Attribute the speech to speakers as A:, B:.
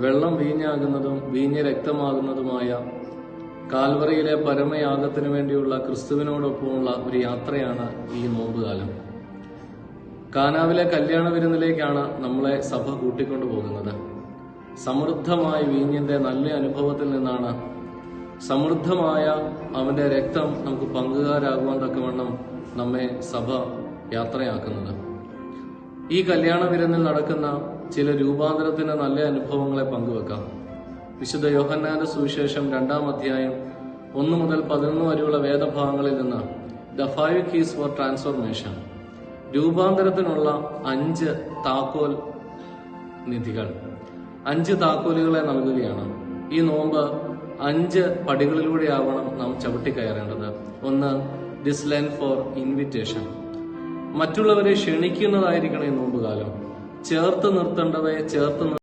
A: വെള്ളം വീഞ്ഞാകുന്നതും വീഞ്ഞ് രക്തമാകുന്നതുമായ കാൽവറിയിലെ പരമയാഗത്തിനു വേണ്ടിയുള്ള ക്രിസ്തുവിനോടൊപ്പമുള്ള ഒരു യാത്രയാണ് ഈ നോമ്പുകാലം. കാനാവിലെ കല്യാണ വിരുന്നിലേക്കാണ് നമ്മളെ സഭ കൂട്ടിക്കൊണ്ടു പോകുന്നത്. സമൃദ്ധമായ വീഞ്ഞിന്റെ നല്ല അനുഭവത്തിൽ നിന്നാണ് സമൃദ്ധമായ അവന്റെ രക്തം നമുക്ക് പങ്കുകാരാകുവാൻ തക്കവണ്ണം നമ്മെ സഭ യാത്രയാക്കുന്നത്. ഈ കല്യാണ വിരുന്നിൽ നടക്കുന്ന ചില രൂപാന്തരത്തിന്റെ നല്ല അനുഭവങ്ങളെ പങ്കുവെക്കാം. വിശുദ്ധ യോഹന്നാന്റെ സുവിശേഷം 2-ാം അധ്യായം 1 മുതൽ 11 വരെയുള്ള വേദഭാഗങ്ങളിൽ നിന്ന് ദ 5 കീസ് ഫോർ ട്രാൻസ്ഫോർമേഷൻ, രൂപാന്തരത്തിനുള്ള 5 താക്കോൽ നിധികൾ, 5 താക്കോലുകളെ നൽകുകയാണ്. ഈ നോമ്പ് 5 പടികളിലൂടെയാവണം നാം ചവിട്ടിക്കയറേണ്ടത്. 1, ദിസ് ലൈൻ ഫോർ ഇൻവിറ്റേഷൻ, മറ്റുള്ളവരെ ക്ഷണിക്കുന്നതായിരിക്കണം ഈ നോമ്പുകാലം. ചേർത്ത് നിർത്തേണ്ടവയെ ചേർത്ത്